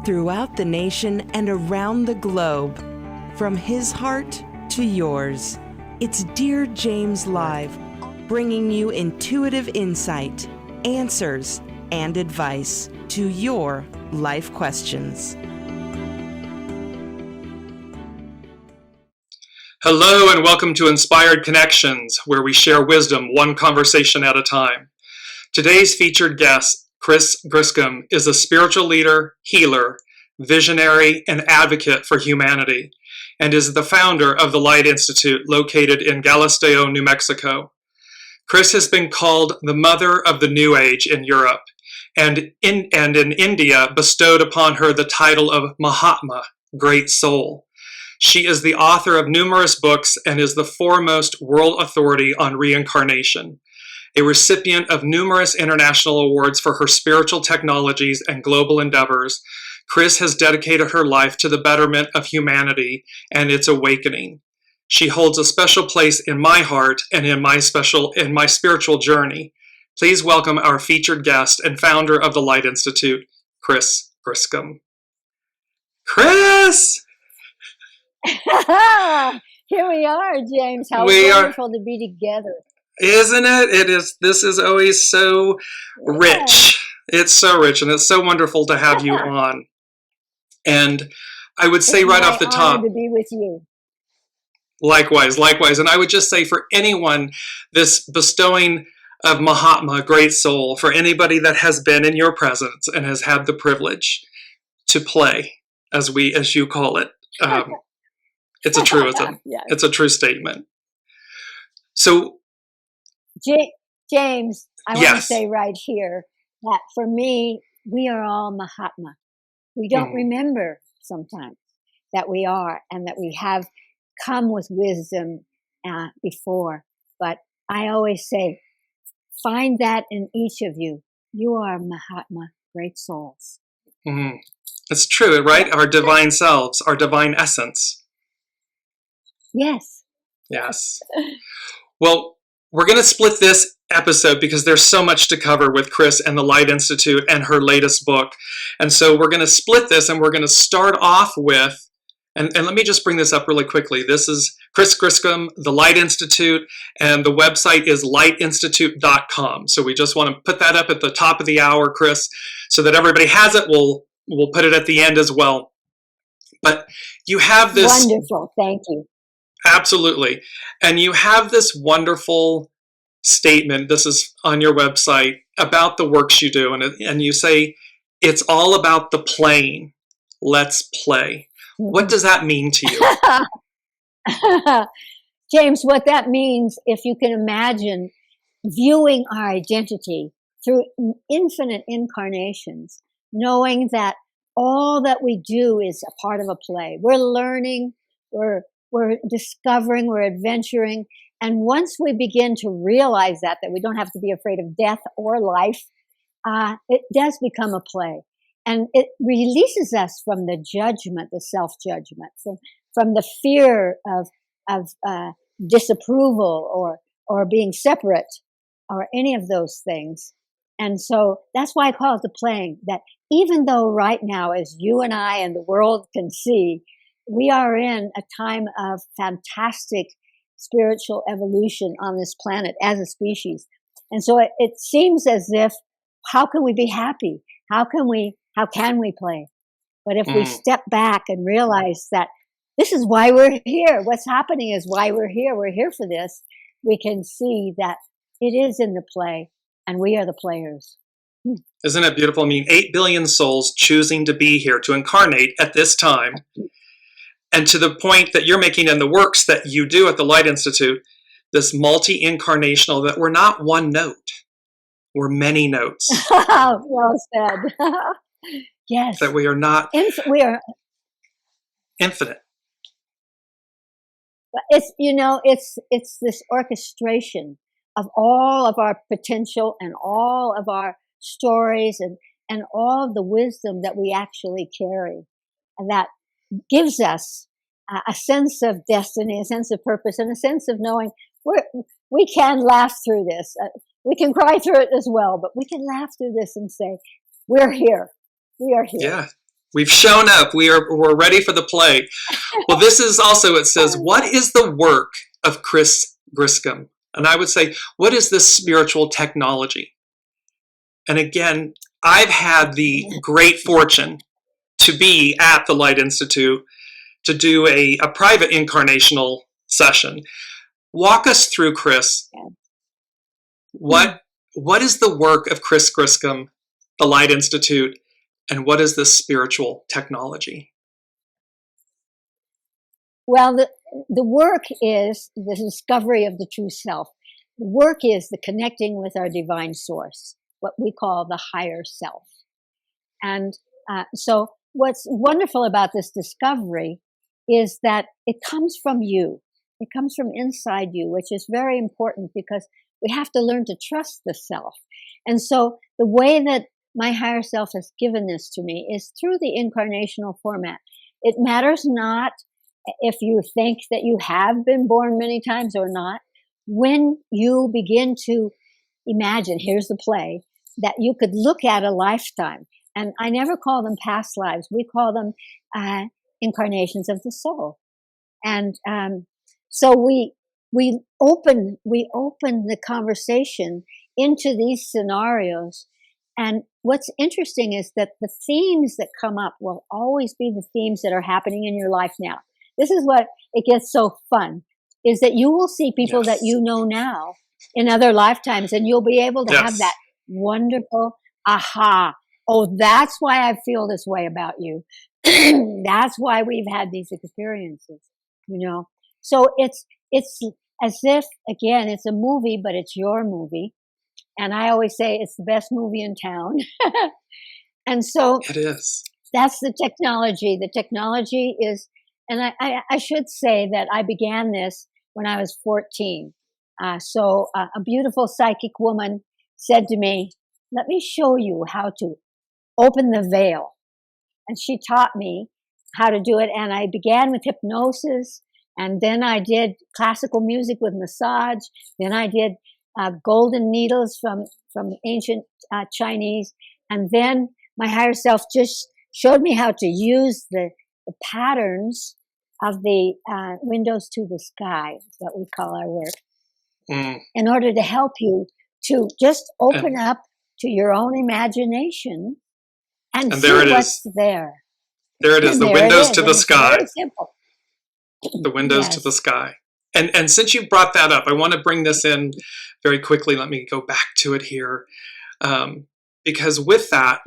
throughout the nation and around the globe. From his heart to yours, it's Dearjames Live, bringing you intuitive insight, answers, and advice to your life questions. Hello and welcome to Inspired Connections, where we share wisdom one conversation at a time. Today's featured guest, Griscom, is a spiritual leader, healer, visionary, and advocate for humanity, and is the founder of the Light Institute located in Galisteo, New Mexico. Chris has been called the mother of the New Age in Europe, and in India bestowed upon her the title of Mahatma, Great Soul. She is the author of numerous books and is the foremost world authority on reincarnation, a recipient of numerous international awards for her spiritual technologies and global endeavors. Chris has dedicated her life to the betterment of humanity and its awakening. She holds a special place in my heart and in my spiritual journey. Please welcome our featured guest and founder of the Light Institute, Chris Griscom. Chris! Here we are, James. How wonderful to be together. Isn't it? This is always so rich. It's so rich, and it's so wonderful to have you on. And I would say right off the top, to be with you. Likewise. And I would just say for anyone, this bestowing of Mahatma, Great Soul, for anybody that has been in your presence and has had the privilege to play, as you call it, it's a truism. Yes. It's a true statement. So, James, I want to say right here that for me, we are all Mahatma. We don't remember sometimes that we are and that we have come with wisdom before. But I always say, find that in each of you. You are Mahatma, great souls. Mm-hmm. It's true, right? Our divine selves, our divine essence. Yes. Well, we're going to split this episode because there's so much to cover with Chris and the Light Institute and her latest book. And so we're going to split this and we're going to start off with, and let me just bring this up really quickly. This is Chris Griscom, the Light Institute, and the website is lightinstitute.com. So we just want to put that up at the top of the hour, Chris, so that everybody has it. We'll put it at the end as well. But you have this... Wonderful. Thank you. Absolutely. And you have this wonderful statement, this is on your website, about the works you do. And you say, it's all about the playing. Let's play. What does that mean to you? James, what that means, if you can imagine viewing our identity through infinite incarnations, knowing that all that we do is a part of a play. We're learning, we're discovering, we're adventuring. And once we begin to realize that we don't have to be afraid of death or life, it does become a play. And it releases us from the judgment, the self-judgment, from the fear of disapproval or being separate or any of those things. And so that's why I call it the playing, that even though right now, as you and I and the world can see, we are in a time of fantastic spiritual evolution on this planet as a species. And so it seems as if, how can we be happy? How can we play? But if we step back and realize that this is why we're here, what's happening is why we're here for this, we can see that it is in the play and we are the players. Isn't it beautiful? I mean, 8 billion souls choosing to be here, to incarnate at this time. And to the point that you're making in the works that you do at the Light Institute, this multi-incarnational, that we're not one note, we're many notes. Well said. Yes. That we are not. We are infinite. It's this orchestration of all of our potential and all of our stories and all of the wisdom that we actually carry, and that gives us a sense of destiny, a sense of purpose, and a sense of knowing we can laugh through this. We can cry through it as well, but we can laugh through this and say, we're here. We are here. Yeah. We've shown up. We're ready for the play. Well, this is also, it says, what is the work of Chris Griscom? And I would say, what is this spiritual technology? And again, I've had the great fortune to be at the Light Institute to do a private incarnational session. Walk us through, Chris. What is the work of Chris Griscom, the Light Institute, and what is this spiritual technology? Well, the work is the discovery of the true self. The work is the connecting with our divine source, what we call the higher self. And so what's wonderful about this discovery is that it comes from you. It comes from inside you, which is very important because we have to learn to trust the self. And so the way that my higher self has given this to me is through the incarnational format. It matters not if you think that you have been born many times or not. When you begin to imagine, here's the play, that you could look at a lifetime. And I never call them past lives. We call them incarnations of the soul. And so we open the conversation into these scenarios. And what's interesting is that the themes that come up will always be the themes that are happening in your life now. This is what it gets so fun, is that you will see people that you know now in other lifetimes, and you'll be able to have that wonderful aha. Oh, that's why I feel this way about you. That's why we've had these experiences, you know. So it's as if, again, it's a movie, but it's your movie. And I always say it's the best movie in town. And so it is. That's the technology. The technology is, and I should say that I began this when I was 14. So a beautiful psychic woman said to me, let me show you how to open the veil. And she taught me how to do it. And I began with hypnosis. And then I did classical music with massage. Then I did golden needles from ancient Chinese. And then my higher self just showed me how to use the patterns of the windows to the sky, is what we call our work, in order to help you to just open up to your own imagination and see what's there. There it is, the windows to the sky. Very simple. The windows to the sky. And since you brought that up, I want to bring this in very quickly. Let me go back to it here. Because with that,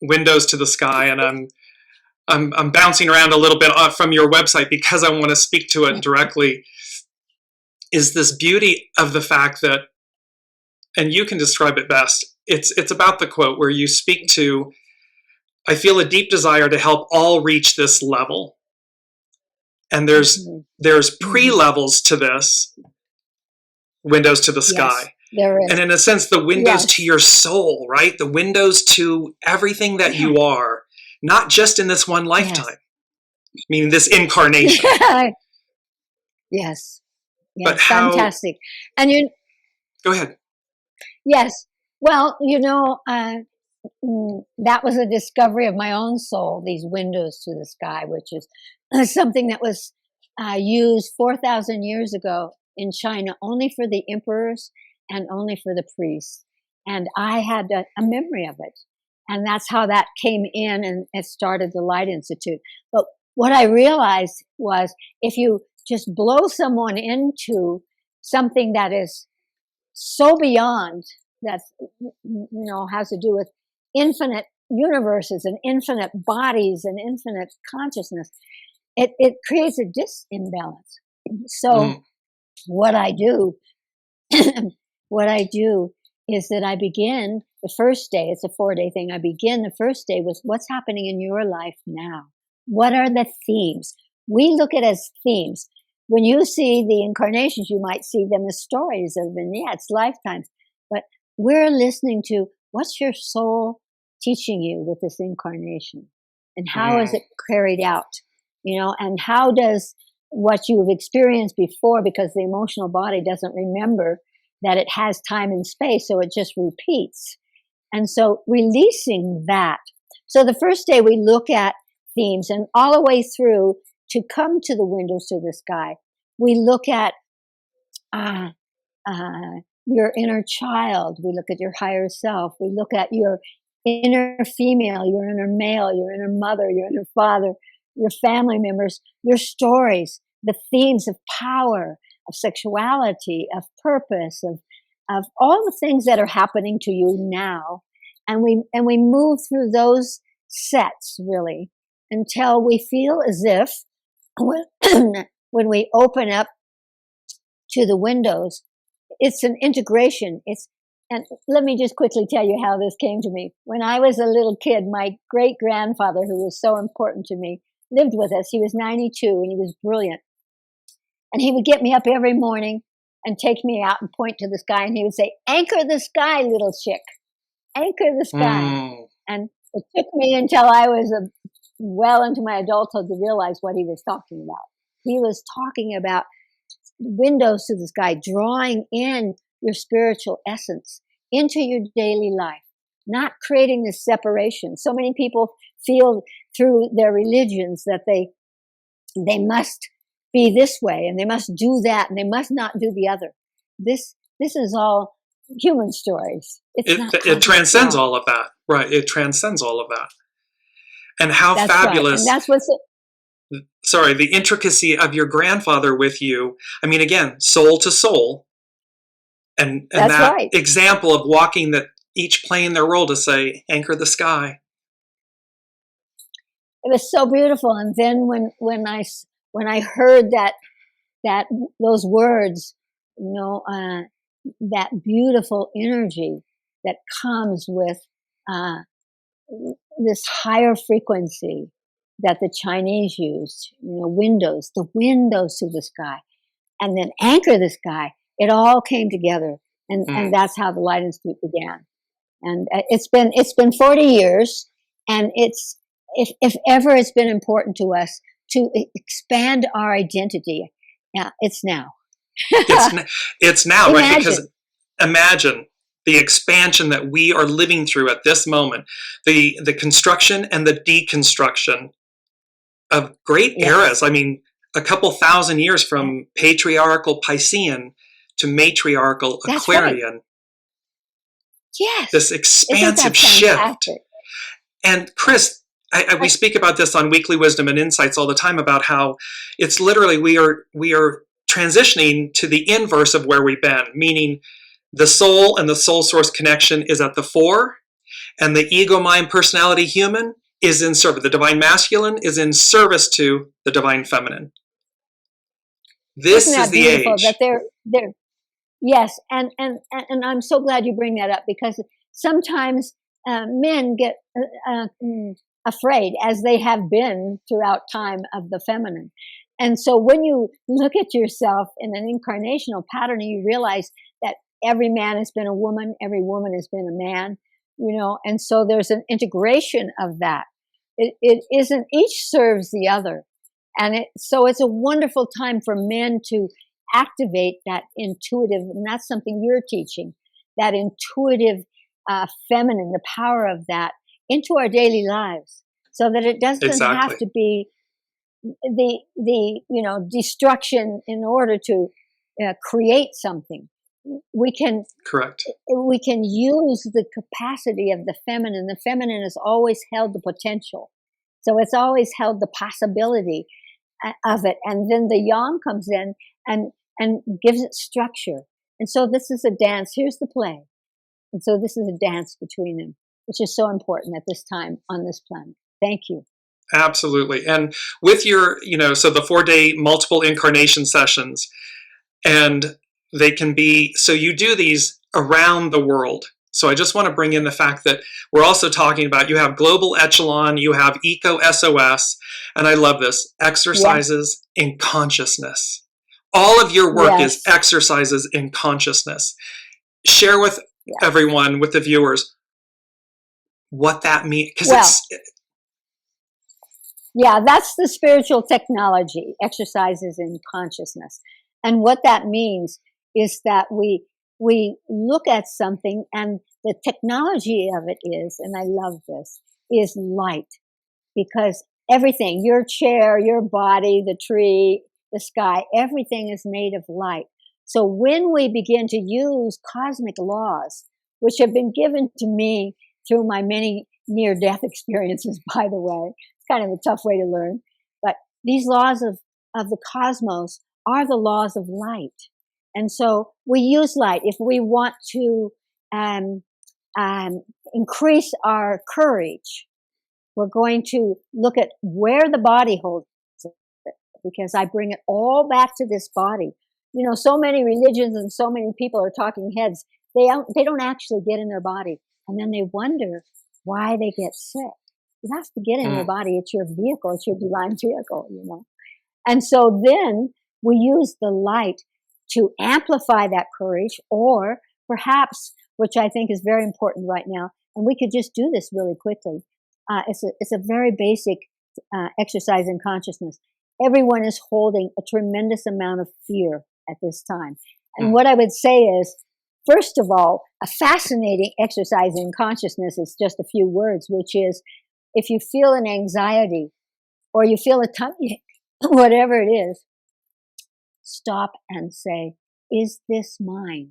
windows to the sky, and I'm bouncing around a little bit from your website because I want to speak to it directly, is this beauty of the fact that, and you can describe it best, it's about the quote where you speak to, I feel a deep desire to help all reach this level. And there's pre-levels to this, windows to the sky. There is. And in a sense, the windows to your soul, right? The windows to everything that you are, not just in this one lifetime, meaning this incarnation. Yes. But how, fantastic. And you go ahead. Yes. Well, you know, that was a discovery of my own soul, these windows to the sky, which is something that was used 4,000 years ago in China only for the emperors and only for the priests. And I had a memory of it. And that's how that came in, and it started the Light Institute. But what I realized was if you just blow someone into something that is so beyond, that, you know, has to do with infinite universes and infinite bodies and infinite consciousness, it creates a disimbalance. So what I do is that I begin the first day, it's a 4-day thing. I begin the first day with what's happening in your life now. What are the themes? We look at it as themes. When you see the incarnations, you might see them as stories or vignettes, lifetimes. But we're listening to what's your soul teaching you with this incarnation, and how is it carried out, you know, and how does what you've experienced before, because the emotional body doesn't remember that it has time and space, so it just repeats. And so releasing that. So the first day we look at themes, and all the way through to come to the windows to the sky. We look at your inner child. We look at your higher self. We look at your inner female, your inner male, your inner mother, your inner father, your family members, your stories, the themes of power, of sexuality, of purpose, of all the things that are happening to you now. And we move through those sets really until we feel as if when we open up to the windows, it's an integration. And let me just quickly tell you how this came to me. When I was a little kid, my great grandfather, who was so important to me, lived with us. He was 92 and he was brilliant. And he would get me up every morning and take me out and point to the sky. And he would say, "Anchor the sky, little chick. Anchor the sky." And it took me until I was well into my adulthood to realize what he was talking about. He was talking about windows to the sky, drawing in your spiritual essence into your daily life, not creating this separation. So many people feel through their religions that they must be this way and they must do that and they must not do the other. This is all human stories. It transcends all of that, right? It transcends all of that. And how that's fabulous! Right. And that's what's sorry, the intricacy of your grandfather with you. I mean, again, soul to soul, and that's that right. example of walking that each playing their role to say, "Anchor the sky." It was so beautiful. And then when I heard that those words, that beautiful energy that comes with this higher frequency that the Chinese used, the windows to the sky, and then anchor the sky. It all came together, and that's how the Light Institute began. And it's been 40 years, and if ever it's been important to us to expand our identity, it's now. It's now, right? Because imagine the expansion that we are living through at this moment, the construction and the deconstruction of great eras. I mean, a couple thousand years from patriarchal Piscean to matriarchal That's Aquarian. Right. Yes. This expansive shift. And Chris, we speak about this on Weekly Wisdom and Insights all the time about how it's literally we are transitioning to the inverse of where we've been, meaning the soul and the soul source connection is at the fore, and the ego, mind, personality, human is in service. The divine masculine is in service to the divine feminine. This is the age. That they're yes, and I'm so glad you bring that up, because sometimes men get afraid, as they have been throughout time, of the feminine. And so when you look at yourself in an incarnational pattern, you realize that every man has been a woman, every woman has been a man, and so there's an integration of that. It isn't, each serves the other. And so it's a wonderful time for men to activate that intuitive, and that's something you're teaching, that intuitive feminine, the power of that into our daily lives, so that it doesn't have to be the destruction in order to create something. We can use the capacity of the feminine. The feminine has always held the potential, so it's always held the possibility of it, and then the yang comes in and gives it structure. And so this is a dance. Here's the play, and so this is a dance between them, which is so important at this time on this planet. Thank you. Absolutely. And with your, so the 4-day multiple incarnation sessions, and they can be, so you do these around the world. So I just want to bring in the fact that we're also talking about, you have Global Echelon, you have EcoSOS, and I love this, exercises in consciousness. All of your work is exercises in consciousness. Share with everyone, with the viewers, what that means. Because that's the spiritual technology, exercises in consciousness. And what that means is that we look at something, and the technology of it is, and I love this, is light. Because Everything, your chair, your body, the tree, the sky, everything is made of light. So when we begin to use cosmic laws, which have been given to me through my many near-death experiences, by the way, it's kind of a tough way to learn, but these laws of the cosmos are the laws of light. And so we use light. If we want to increase our courage, we're going to look at where the body holds it, because I bring it all back to this body. You know, so many religions and so many people are talking heads. They don't actually get in their body. And then they wonder why they get sick. You have to get in your body. It's your vehicle. It's your divine vehicle, you know. And so then we use the light to amplify that courage, or perhaps, which I think is very important right now, and we could just do this really quickly. It's a very basic exercise in consciousness. Everyone is holding a tremendous amount of fear at this time. And what I would say is, first of all, a fascinating exercise in consciousness is just a few words, which is, if you feel an anxiety or you feel a tummy, whatever it is, stop and say, is this mine?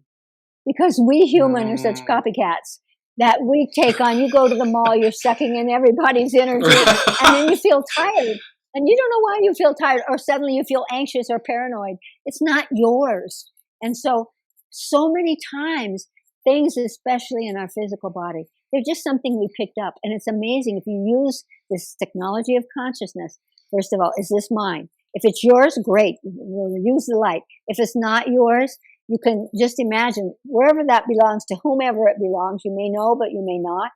Because we humans are such copycats that we take on. You go to the mall, you're sucking in everybody's energy, and then you feel tired. And you don't know why you feel tired, or suddenly you feel anxious or paranoid. It's not yours. And so many times, things, especially in our physical body, they're just something we picked up. And it's amazing if you use this technology of consciousness. First of all, is this mine? If it's yours, great. We'll use the light. If it's not yours, you can just imagine wherever that belongs, to whomever it belongs. You may know, but you may not.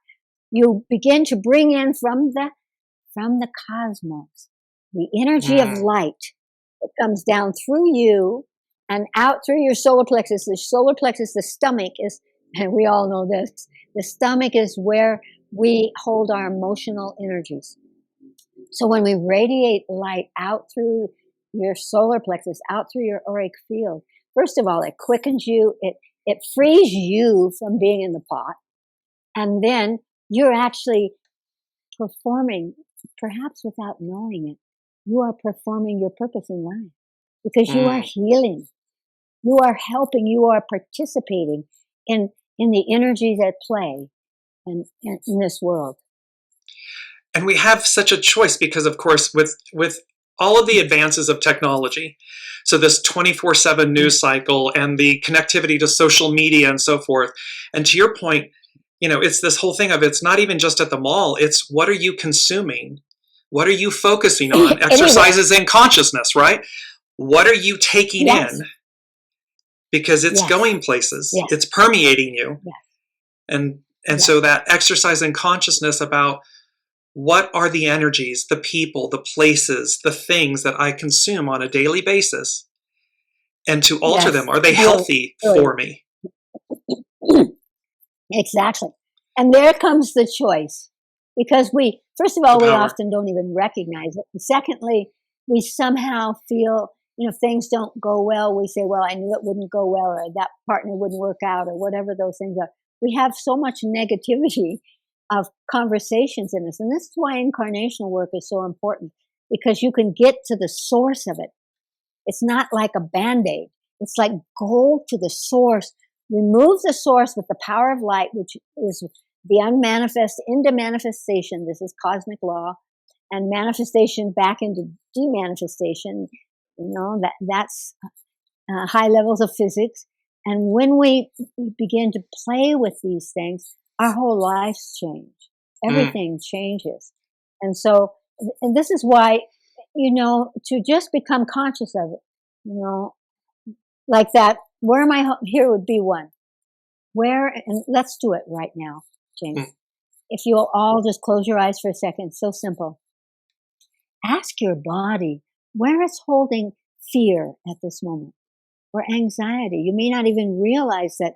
You begin to bring in from the cosmos the energy of light that comes down through you and out through your solar plexus. The solar plexus, the stomach is, and we all know this, the stomach is where we hold our emotional energies. So when we radiate light out through your solar plexus, out through your auric field, first of all, it quickens you, it frees you from being in the pot, and then you're actually performing, perhaps without knowing it, you are performing your purpose in life, because you are healing, you are helping, you are participating in the energies at play in this world. And we have such a choice because, of course, with all of the advances of technology, so this 24/7 news cycle and the connectivity to social media and so forth, and to your point, you know, it's this whole thing of, it's not even just at the mall, it's what are you consuming? What are you focusing on? Exercises in consciousness, right? What are you taking in? Because it's going places. It's permeating you. And so that exercise in consciousness about what are the energies, the people, the places, the things that I consume on a daily basis, and to alter them. Are they healthy for me? Exactly. And there comes the choice, because we, first of all, we often don't even recognize it. And secondly, we somehow feel, you know, if things don't go well, we say, well, I knew it wouldn't go well, or that partner wouldn't work out, or whatever those things are. We have so much negativity of conversations in us. And this is why incarnational work is so important, because you can get to the source of it. It's not like a Band-Aid. It's like go to the source, remove the source with the power of light, which is the unmanifest into manifestation. This is cosmic law, and manifestation back into demanifestation. You know, that's high levels of physics. And when we begin to play with these things, our whole lives change. Everything changes. And so, and this is why, you know, to just become conscious of it, you know, like that, where am I? Here would be one. Where, and let's do it right now, James. If you'll all just close your eyes for a second, so simple. Ask your body where it's holding fear at this moment, or anxiety. You may not even realize that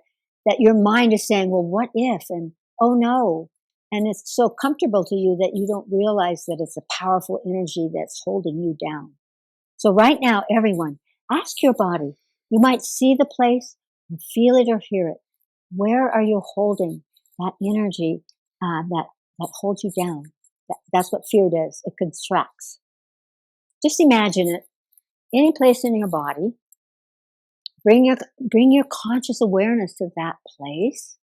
your mind is saying, well, what if? And oh no. And it's so comfortable to you that you don't realize that it's a powerful energy that's holding you down. So right now, everyone, ask your body. You might see the place, or feel it, or hear it. Where are you holding that energy that holds you down? That's what fear does. It contracts. Just imagine it, any place in your body. Bring your conscious awareness to that place,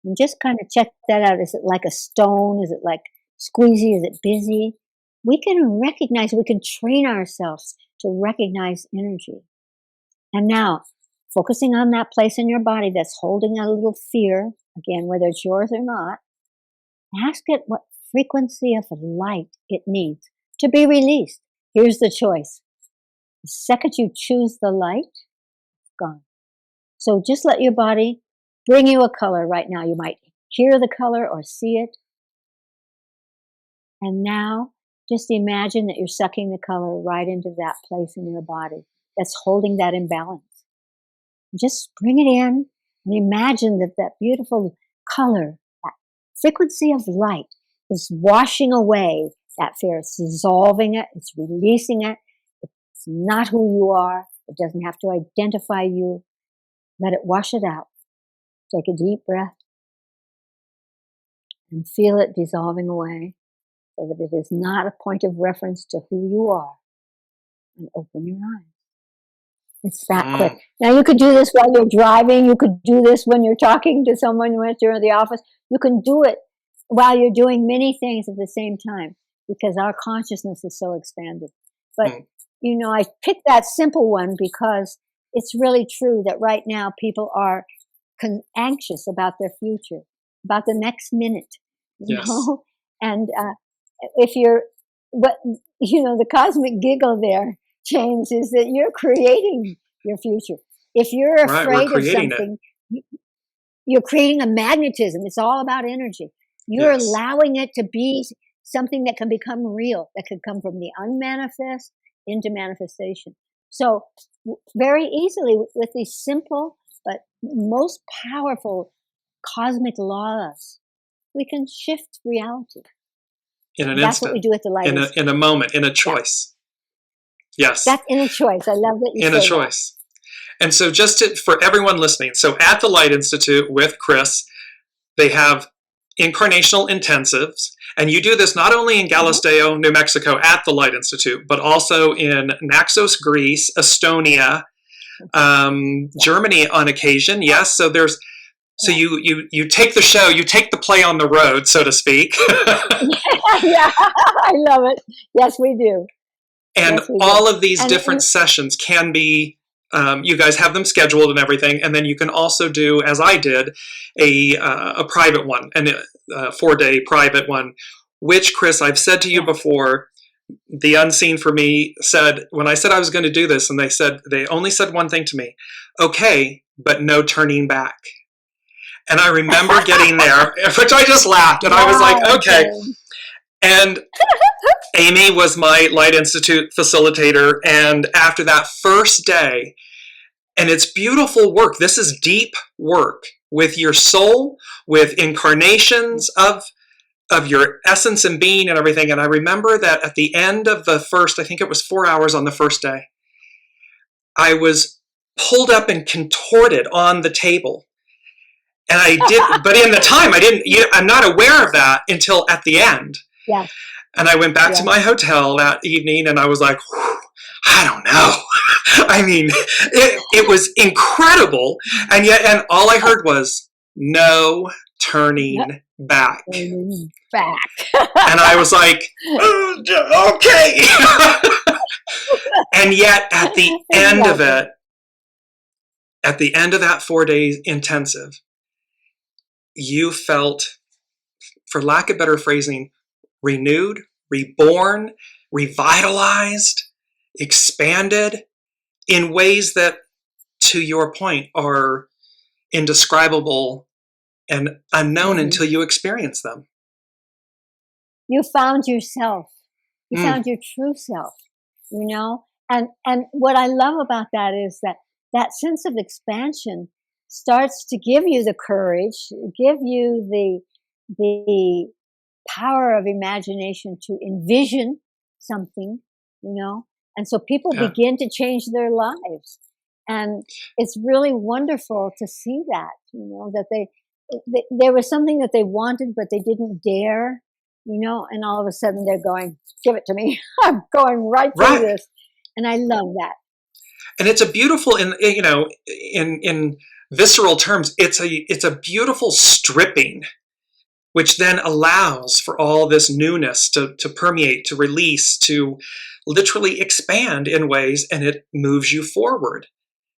and just kind of check that out. Is it like a stone? Is it like squeezy? Is it busy? We can train ourselves to recognize energy. And now, focusing on that place in your body that's holding a little fear, again, whether it's yours or not, ask it what frequency of light it needs to be released. Here's the choice. The second you choose the light, it's gone. So just let your body bring you a color right now. You might hear the color or see it. And now, just imagine that you're sucking the color right into that place in your body that's holding that imbalance. Just bring it in and imagine that beautiful color, that frequency of light is washing away that fear. It's dissolving it. It's releasing it. It's not who you are. It doesn't have to identify you. Let it wash it out. Take a deep breath and feel it dissolving away so that it is not a point of reference to who you are. And open your eyes. It's that quick. Now, you could do this while you're driving. You could do this when you're talking to someone when you're in the office. You can do it while you're doing many things at the same time because our consciousness is so expanded. But, I picked that simple one because it's really true that right now people are anxious about their future, about the next minute, you know? And if you're, the cosmic giggle there, James, is that you're creating your future. If you're afraid of something, you're creating a magnetism. It's all about energy. You're allowing it to be something that can become real, that could come from the unmanifest into manifestation. So very easily with these simple but most powerful cosmic laws, we can shift reality. In an That's instant. what we do at the light. In a moment, in a choice. Yes. That's in a choice. I love that you say in a choice. That. And so for everyone listening, so at the Light Institute with Chris, they have Incarnational Intensives, and you do this not only in Galisteo, New Mexico at the Light Institute, but also in Naxos, Greece, Estonia, Germany on occasion. Yes, so there's you take the show, you take the play on the road, so to speak. Yeah, I love it. Yes, we do. And all of these different sessions can be, you guys have them scheduled and everything, and then you can also do, as I did, a private one, a 4-day private one, which, Chris, I've said to you before, the unseen for me said, when I said I was going to do this, and they only said one thing to me, okay, but no turning back. And I remember getting there, which I just laughed, and I was like, okay. And Amy was my Light Institute facilitator, and after that first day, and it's beautiful work. This is deep work with your soul, with incarnations of your essence and being and everything. And I remember that at the end of the first, I think it was 4 hours on the first day, I was pulled up and contorted on the table. And I did, but in the time, I'm not aware of that until at the end. Yeah. And I went back to my hotel that evening, and I was like, I don't know. I mean, it was incredible. And all I heard was, no turning back. And I was like, okay. And yet at the end of it, at the end of that 4-day intensive, you felt, for lack of better phrasing, renewed, reborn, revitalized, expanded in ways that, to your point, are indescribable and unknown until you experience them. You found yourself. You found your true self, And what I love about that is that sense of expansion starts to give you the courage, give you the power of imagination to envision something, and so people begin to change their lives. And it's really wonderful to see that, that there was something that they wanted, but they didn't dare. and all of a sudden they're going, give it to me. I'm going right through this. And I love that. And it's a beautiful, in visceral terms, it's a beautiful stripping, which then allows for all this newness to permeate, to release, to literally expand in ways, and it moves you forward.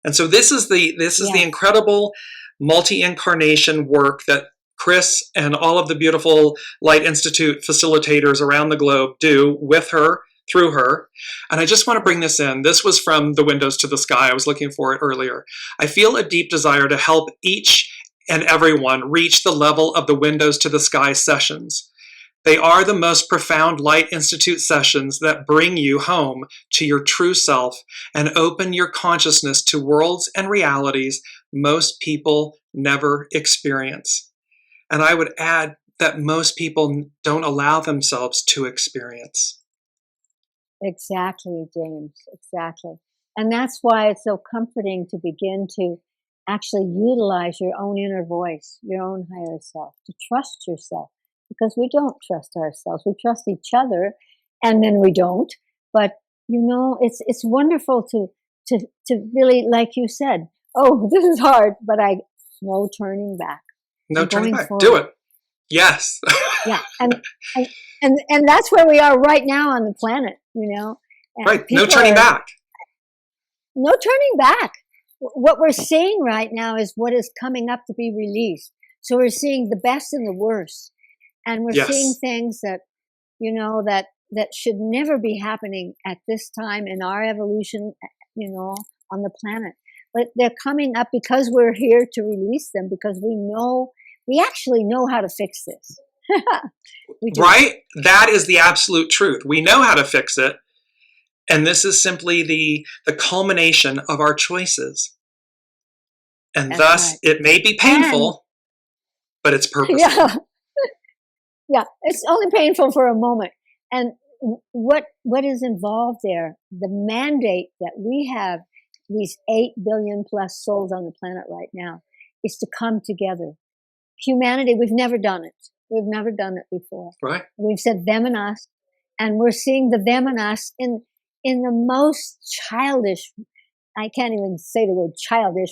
And so this is the incredible multi-incarnation work that Chris and all of the beautiful Light Institute facilitators around the globe do with her, through her. And I just want to bring this in. This was from The Windows to the Sky. I was looking for it earlier. I feel a deep desire to help each and everyone reach the level of the Windows to the Sky sessions. They are the most profound Light Institute sessions that bring you home to your true self and open your consciousness to worlds and realities most people never experience. And I would add that most people don't allow themselves to experience. Exactly, James, exactly. And that's why it's so comforting to begin to actually utilize your own inner voice, your own higher self, to trust yourself, because we don't trust ourselves. We trust each other, and then we don't. But it's wonderful to really, like you said, oh, this is hard, but no turning back. No turning back. Forward. Do it. Yes. Yeah, and that's where we are right now on the planet. And right. No turning back. No turning back. What we're seeing right now is what is coming up to be released. So we're seeing the best and the worst. And we're seeing things that, that should never be happening at this time in our evolution, on the planet. But they're coming up because we're here to release them, because we actually know how to fix this. Right? That is the absolute truth. We know how to fix it. And this is simply the culmination of our choices. And thus, it may be painful, but it's purposeful. Yeah, it's only painful for a moment. And what is involved there, the mandate that we have, these 8 billion plus souls on the planet right now, is to come together. Humanity, we've never done it. We've never done it before. Right. We've said them and us, and we're seeing the them and us in the most childish, I can't even say the word childish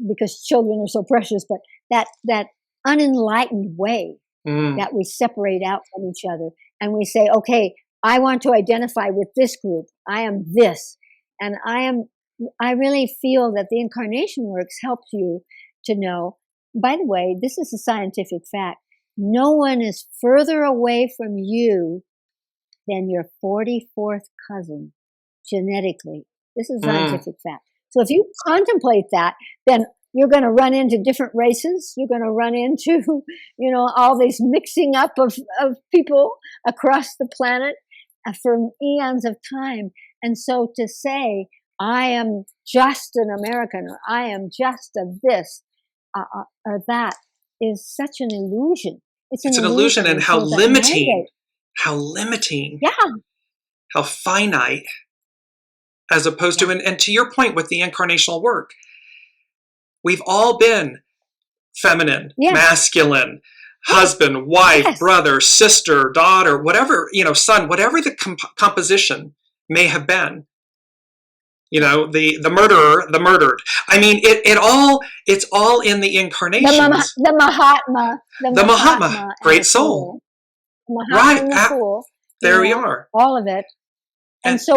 because children are so precious, but that unenlightened way that we separate out from each other. And we say, okay, I want to identify with this group. I am this. And I really feel that the incarnation works helps you to know, by the way, this is a scientific fact. No one is further away from you than your 44th cousin genetically. This is a scientific fact. So if you contemplate that, then you're going to run into different races. You're going to run into, all these mixing up of people across the planet for eons of time. And so to say, I am just an American, or I am just a this or that, is such an illusion. It's an illusion, and how limiting, yeah, how finite, as opposed to, and to your point with the incarnational work, we've all been feminine, masculine, husband, wife, brother, sister, daughter, whatever, son, whatever the composition may have been. The murderer, the murdered. I mean, it's all in the incarnations. The Mahatma, great soul. The Mahatma and the fool. There we are. All of it. And so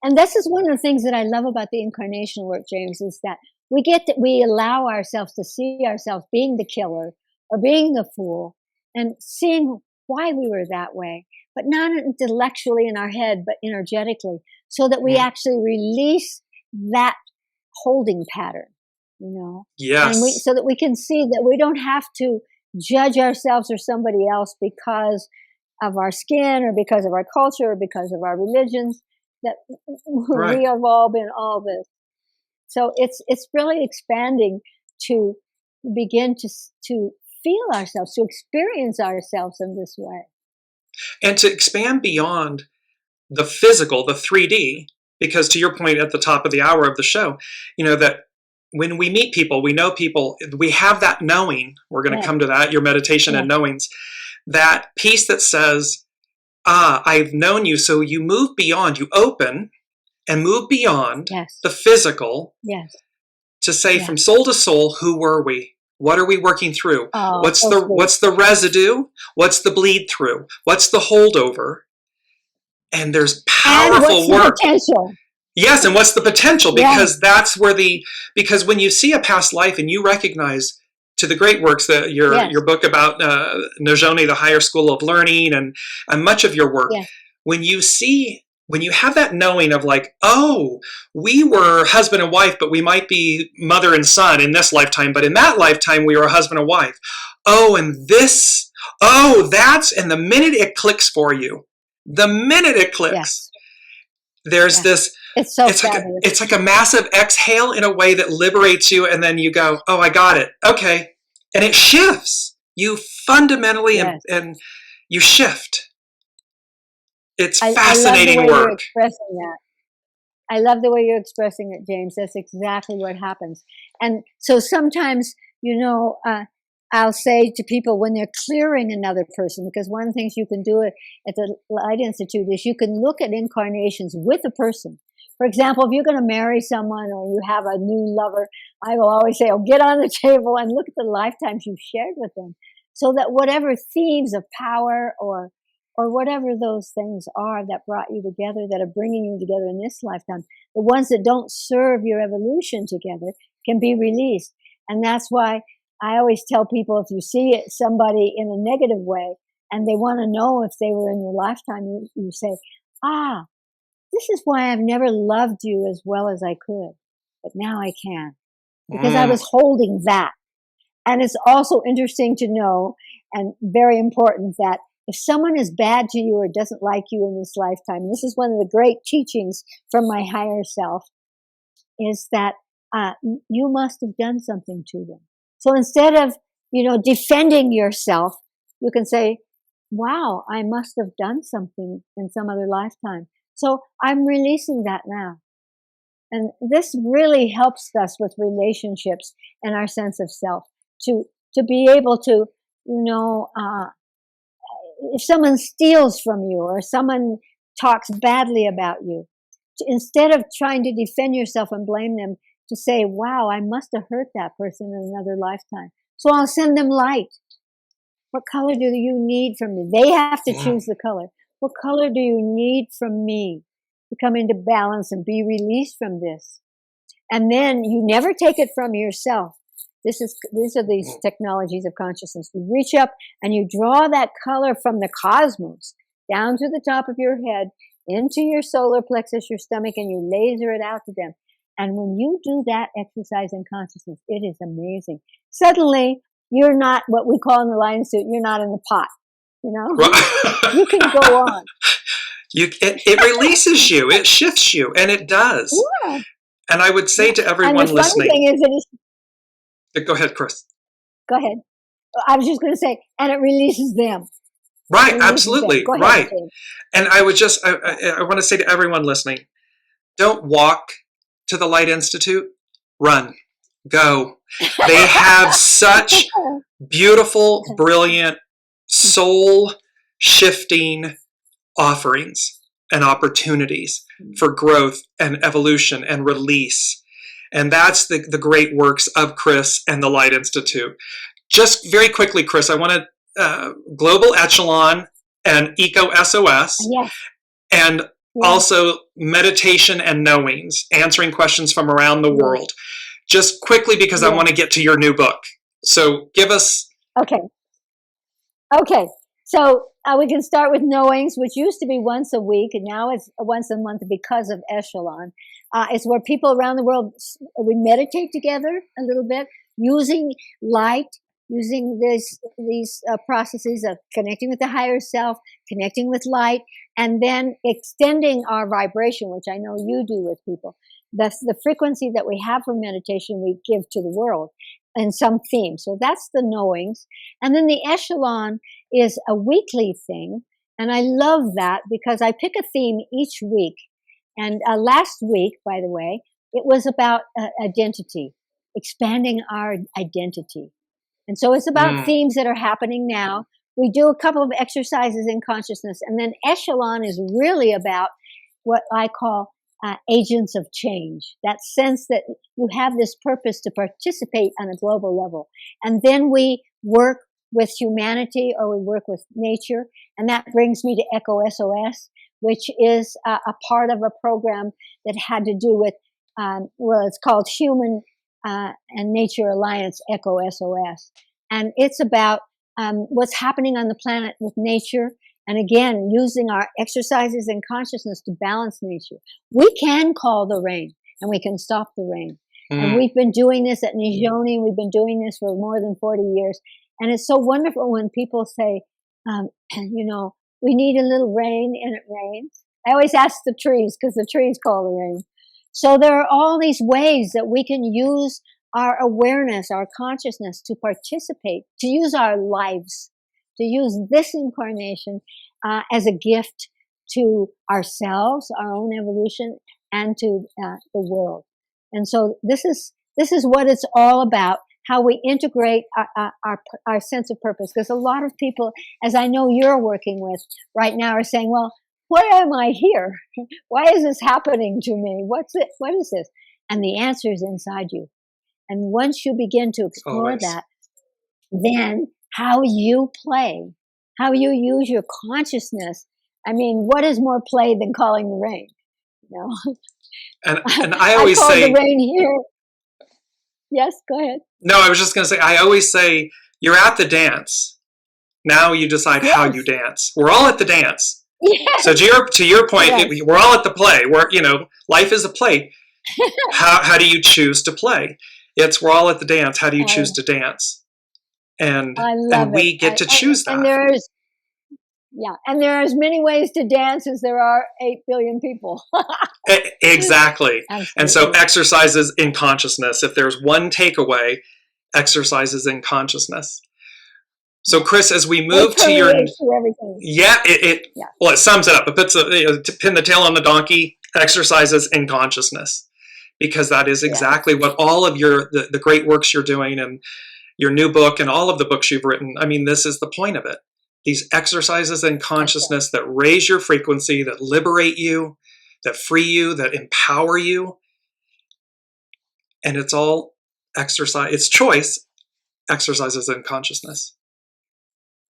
and this is one of the things that I love about the incarnation work, James, is that we allow ourselves to see ourselves being the killer or being the fool and seeing why we were that way, but not intellectually in our head, but energetically, so that we actually release that holding pattern, Yes. And so that we can see that we don't have to judge ourselves or somebody else because of our skin or because of our culture or because of our religions, that we have all been all this. So it's really expanding to begin to feel ourselves, to experience ourselves in this way. And to expand beyond the physical, the 3D, because to your point at the top of the hour of the show, that when we meet people, we know people, we have that knowing, we're going to come to that, your meditation and knowings, that piece that says, I've known you. So you move beyond, you open and move beyond Yes. the physical Yes. to say Yes. from soul to soul, who were we? What are we working through? Oh, What's so the sweet. what's the residue? What's the bleed through? What's the holdover? And there's And what's powerful the work. potential? Yes, and what's the potential? Yeah. Because that's where because when you see a past life and you recognize to the great works that your book about Nojoni, the higher school of learning, and much of your work, Yes. when you have that knowing of like, oh, we were husband and wife, but we might be mother and son in this lifetime, but in that lifetime we were husband and wife. Oh, and this, and the minute it clicks for you, Yes. there's this, it's so fabulous. It's like a massive exhale in a way that liberates you, and then you go, oh, I got it. Okay. And it shifts. You fundamentally and you shift. It's fascinating I love the way work. you're expressing that. I love the way you're expressing it, James. That's exactly what happens. And so sometimes, I'll say to people when they're clearing another person, because one of the things you can do at the Light Institute is you can look at incarnations with a person. For example, if you're going to marry someone or you have a new lover, I will always say, get on the table and look at the lifetimes you've shared with them, so that whatever themes of power or whatever those things are that brought you together, that are bringing you together in this lifetime, the ones that don't serve your evolution together can be released. And that's why I always tell people, if you see somebody in a negative way and they want to know if they were in your lifetime, you say, this is why I've never loved you as well as I could, but now I can, because I was holding that. And it's also interesting to know, and very important, that if someone is bad to you or doesn't like you in this lifetime, this is one of the great teachings from my higher self, is that you must have done something to them. So instead of, defending yourself, you can say, wow, I must have done something in some other lifetime. So I'm releasing that now. And this really helps us with relationships and our sense of self to be able to, if someone steals from you or someone talks badly about you, instead of trying to defend yourself and blame them, to say, wow, I must have hurt that person in another lifetime. So I'll send them light. What color do you need from me? They have to choose the color. What color do you need from me to come into balance and be released from this? And then you never take it from yourself. These are these technologies of consciousness. You reach up and you draw that color from the cosmos down to the top of your head, into your solar plexus, your stomach, and you laser it out to them. And when you do that exercise in consciousness, it is amazing. Suddenly, you're not what we call in the Lion Suit, you're not in the pot, You can go on. It releases you, it shifts you, and it does. Yeah. And I would say to everyone and the listening. Funny thing is go ahead, Chris. Go ahead. I was just going to say, and it releases them. Right, absolutely. Go ahead, right. James. And I would I want to say to everyone listening, don't walk to the Light Institute, run, go. They have such beautiful, brilliant, soul-shifting offerings and opportunities for growth and evolution and release. And that's the great works of Chris and the Light Institute. Just very quickly, Chris, I want to Global Echelon and EcoSOS, yes. and also meditation and knowings, answering questions from around the world. Just quickly, because I want to get to your new book. So give us... Okay. So we can start with knowings, which used to be once a week, and now it's once a month because of Echelon. It's where people around the world, we meditate together a little bit, using light, using these processes of connecting with the higher self, connecting with light, and then extending our vibration, which I know you do with people. That's the frequency that we have for meditation we give to the world in some theme. So that's the knowings. And then the Echelon is a weekly thing. And I love that because I pick a theme each week. And last week, by the way, it was about identity, expanding our identity. And so it's about themes that are happening now. we do a couple of exercises in consciousness, and then Echelon is really about what I call agents of change. That sense that you have this purpose to participate on a global level. And then we work with humanity, or we work with nature. And that brings me to EcoSOS, which is a part of a program that had to do with, it's called Human and Nature Alliance, EcoSOS. And it's about what's happening on the planet with nature. And again, using our exercises and consciousness to balance nature. We can call the rain, and we can stop the rain. And we've been doing this at Nijoni. We've been doing this for more than 40 years. And it's so wonderful when people say, we need a little rain, and it rains. I always ask the trees, because the trees call the rain. So there are all these ways that we can use our awareness, our consciousness to participate, to use our lives, to use this incarnation as a gift to ourselves, our own evolution, and to the world. And so this is what it's all about, how we integrate our sense of purpose. Because a lot of people, as I know you're working with right now, are saying, well, why am I here? Why is this happening to me? What's it? What is this? And the answer is inside you. And once you begin to explore that, then how you play, how you use your consciousness. I mean, what is more play than calling the rain? You know? And I always call say the rain here. Yes, go ahead. No, I was just going to say, I always say, you're at the dance. Now you decide how you dance. We're all at the dance. Yes. So to your point, we're all at the play. Life is a play. How do you choose to play? We're all at the dance. How do you choose to dance? And we get to choose that. And there are as many ways to dance as there are 8 billion people. Exactly. Absolutely. And so exercises in consciousness. If there's one takeaway, exercises in consciousness. So Chris, as we move to your it sums it up. It puts to pin the tail on the donkey, exercises in consciousness, because that is exactly what all of the great works you're doing, and your new book and all of the books you've written. I mean, this is the point of it. These exercises in consciousness that raise your frequency, that liberate you, that free you, that empower you. And it's all exercise. It's choice, exercises in consciousness.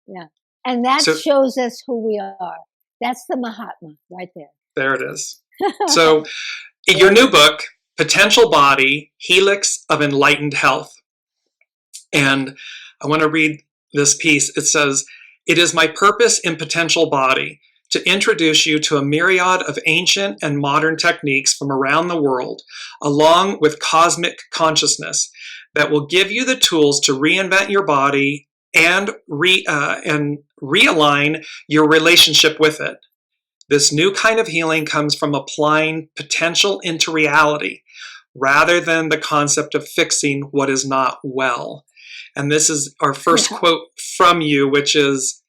Yeah. And that shows us who we are. That's the Mahatma right there. There it is. So your new book, Potential Body, Helix of Enlightened Health. And I want to read this piece. It says, "It is my purpose in Potential Body to introduce you to a myriad of ancient and modern techniques from around the world, along with cosmic consciousness, that will give you the tools to reinvent your body and realign your relationship with it. This new kind of healing comes from applying potential into reality, rather than the concept of fixing what is not well." And this is our first quote from you, which is,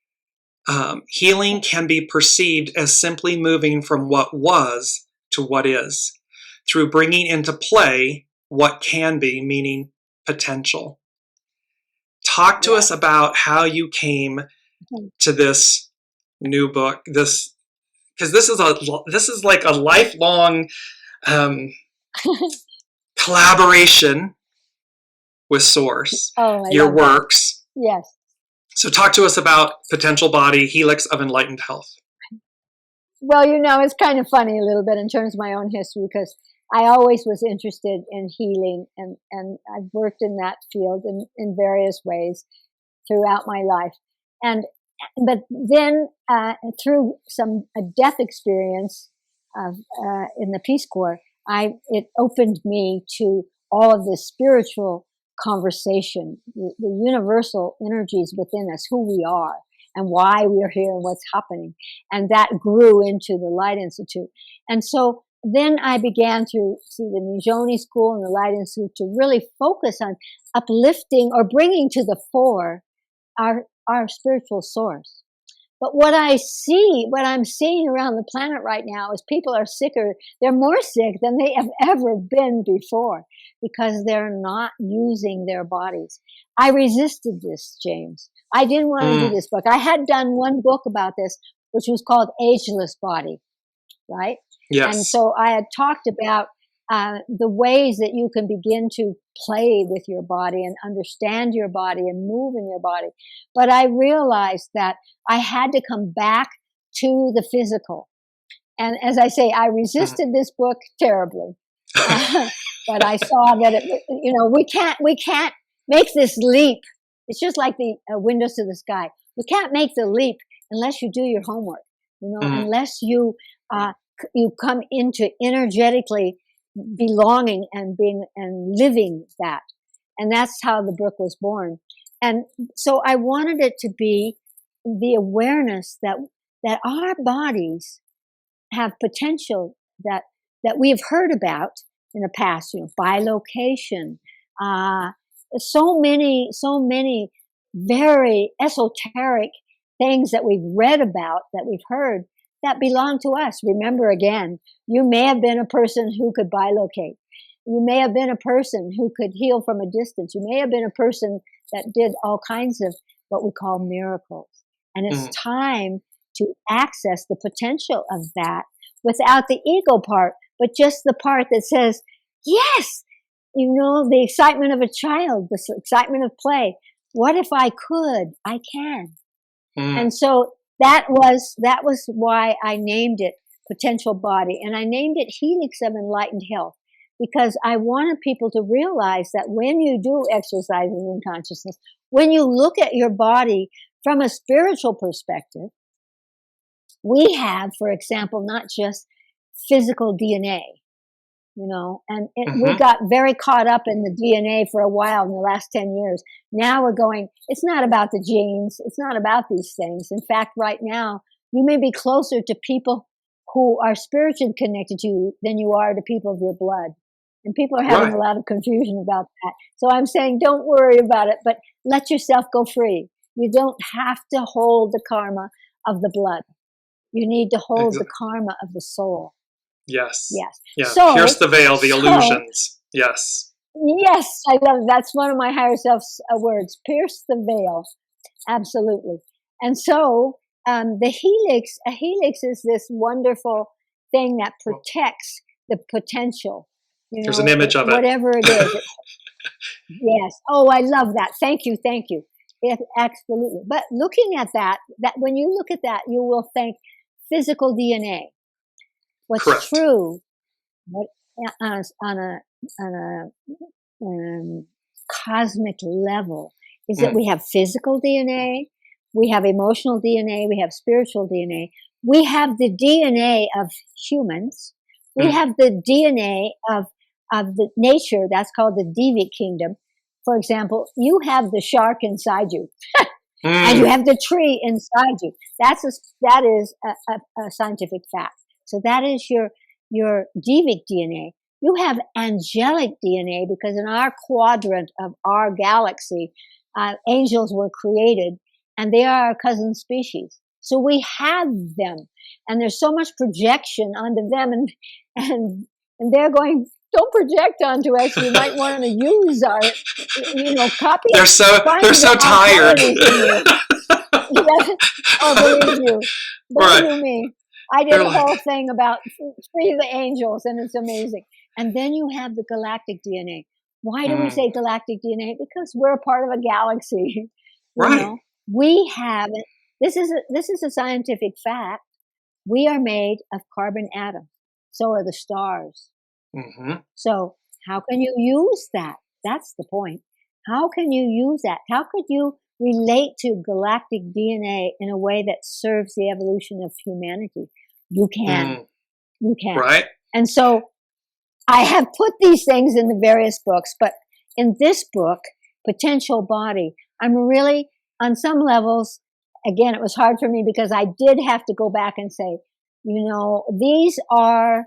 healing can be perceived as simply moving from what was to what is, through bringing into play what can be, meaning potential. Talk to us about how you came to this new book, because this is like a lifelong collaboration with Source, your works. Yes. So talk to us about Potential Body, Helix of Enlightened Health. Well, it's kind of funny a little bit in terms of my own history, because I always was interested in healing, and I've worked in that field in various ways throughout my life. But then through a death experience in the Peace Corps, it opened me to all of this spiritual conversation, the universal energies within us, who we are and why we are here and what's happening. And that grew into the Light Institute. And so then I began through the Nijoni School and the Light Institute to really focus on uplifting or bringing to the fore our spiritual source. But what I'm seeing around the planet right now is people are sicker. They're more sick than they have ever been before because they're not using their bodies. I resisted this, James. I didn't want to do this book. I had done one book about this, which was called Ageless Body, right? Yes. And so I had talked about the ways that you can begin to play with your body and understand your body and move in your body. But I realized that I had to come back to the physical. And as I say, I resisted this book terribly. But I saw that we can't make this leap. It's just like the windows to the sky. We can't make the leap unless you do your homework, unless you come into energetically belonging and being and living that. And that's how the book was born. And so I wanted it to be the awareness that our bodies have potential that we've heard about in the past, bilocation, so many very esoteric things that we've read about, that we've heard, that belong to us. Remember, again, you may have been a person who could bilocate. You may have been a person who could heal from a distance. You may have been a person that did all kinds of what we call miracles. And it's time to access the potential of that without the ego part, but just the part that says, yes, the excitement of a child, the excitement of play. What if I could? I can. And so that was why I named it Potential Body. And I named it Helix of Enlightened Health, because I wanted people to realize that when you do exercises in consciousness, when you look at your body from a spiritual perspective, we have, for example, not just physical DNA, and we got very caught up in the DNA for a while in the last 10 years. Now we're going, it's not about the genes. It's not about these things. In fact, right now, you may be closer to people who are spiritually connected to you than you are to people of your blood. And people are having a lot of confusion about that. So I'm saying, don't worry about it, but let yourself go free. You don't have to hold the karma of the blood. You need to hold the karma of the soul. Yes. Yes. Yeah. So, pierce the veil, the illusions. Yes. Yes, I love it. That's one of my higher self's words. Pierce the veil. Absolutely. And so a helix is this wonderful thing that protects the potential. There's an image of it. Whatever it is. Yes. Oh, I love that. Thank you. Absolutely. But looking at that when you look at that, you will think physical DNA. What's Correct. true on a cosmic level is that we have physical DNA, we have emotional DNA, we have spiritual DNA, we have the DNA of humans, we have the DNA of the nature, that's called the Devic kingdom. For example, you have the shark inside you. And you have the tree inside you. That is a scientific fact. So that is your Devic DNA. You have angelic DNA because in our quadrant of our galaxy, angels were created, and they are our cousin species. So we have them, and there's so much projection onto them, and they're going, don't project onto us. You might want to use our, copy. They're so tired. Believe you. Right. Believe me. I did a whole thing about free the angels, and it's amazing. And then you have the galactic DNA. Why do we say galactic DNA? Because we're a part of a galaxy. Right. We have this is a scientific fact. We are made of carbon atoms. So are the stars. So how can you use that? That's the point. How can you use that? How could you relate to galactic DNA in a way that serves the evolution of humanity? You can. You can. Right. And so I have put these things in the various books, but in this book, Potential Body, I'm really, on some levels, again, it was hard for me because I did have to go back and say, these are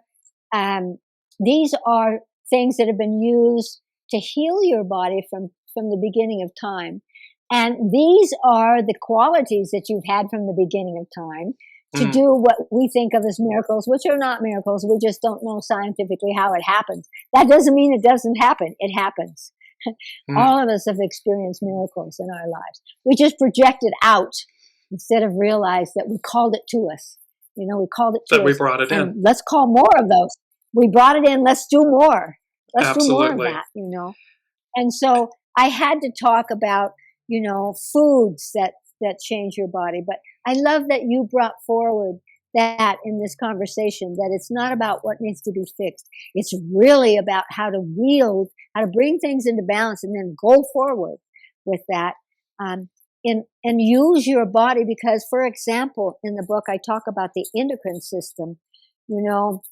things that have been used to heal your body from the beginning of time. And these are the qualities that you've had from the beginning of time to do what we think of as miracles, which are not miracles. We just don't know scientifically how it happens. That doesn't mean it doesn't happen. It happens. All of us have experienced miracles in our lives. We just project it out instead of realize that we called it to us. You know, we called it to us. That we brought it in. Let's call more of those. We brought it in. Let's do more. Let's Absolutely. do more of that, you know. And so I had to talk about, you know, foods that change your body. But I love that you brought forward that in this conversation, that it's not about what needs to be fixed. It's really about how to wield, how to bring things into balance and then go forward with that. And use your body, because, for example, in the book, I talk about the endocrine system, you know,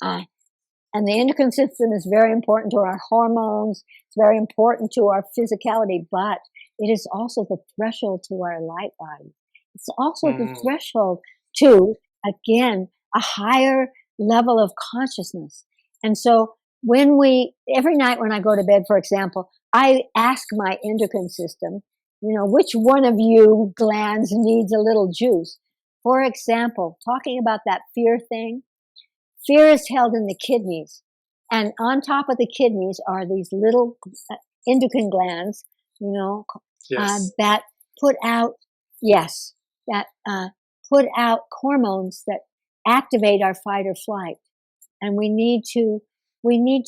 and the endocrine system is very important to our hormones. It's very important to our physicality, but it is also the threshold to our light body. It's also the threshold to, again, a higher level of consciousness. And so every night when I go to bed, for example, I ask my endocrine system, you know, which one of you glands needs a little juice? For example, talking about that fear thing, fear is held in the kidneys. And on top of the kidneys are these little endocrine glands, you know, that put out, put out hormones that activate our fight or flight. And we need to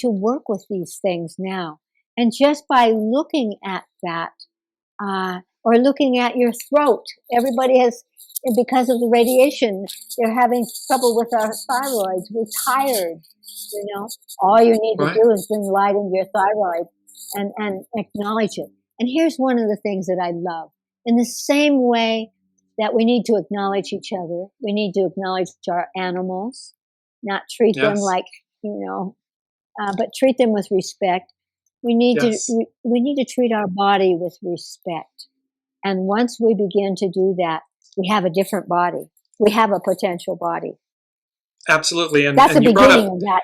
work with these things now. And just by looking at that, or looking at your throat, everybody has, because of the radiation, they're having trouble with our thyroids. We're tired, you know. All you need to do is bring light into your thyroid and acknowledge it. And here's one of the things that I love. In the same way that we need to acknowledge each other, we need to acknowledge our animals, not treat them like, you know, but treat them with respect. We need to treat our body with respect. And once we begin to do that, we have a different body. We have a potential body. Absolutely. And that's the beginning of that.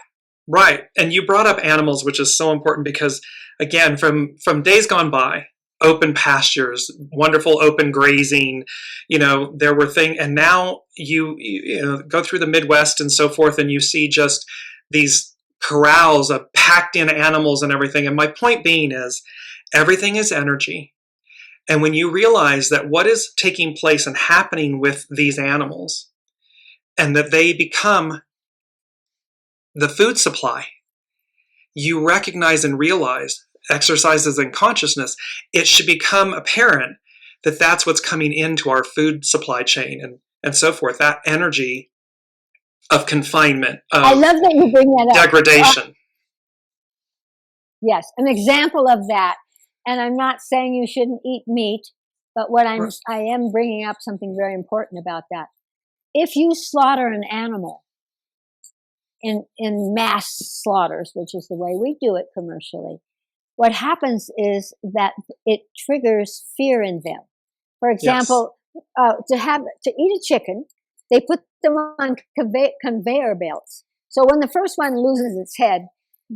Right. And you brought up animals, which is so important because, again, from days gone by, open pastures, wonderful open grazing, you know, there were things, and now you know, go through the Midwest and so forth, and you see just these corrals of packed in animals and everything. And my point being is, everything is energy. And when you realize that what is taking place and happening with these animals, and that they become the food supply, you recognize and realize, exercises in consciousness, it should become apparent that that's what's coming into our food supply chain and so forth. That energy of confinement, of I love that you bring that up. Degradation. Yes, an example of that. And I'm not saying you shouldn't eat meat, but what I am bringing up something very important about that. If you slaughter an animal in mass slaughters, which is the way we do it commercially, what happens is that it triggers fear in them. For example, to eat a chicken, they put them on conveyor belts. So when the first one loses its head,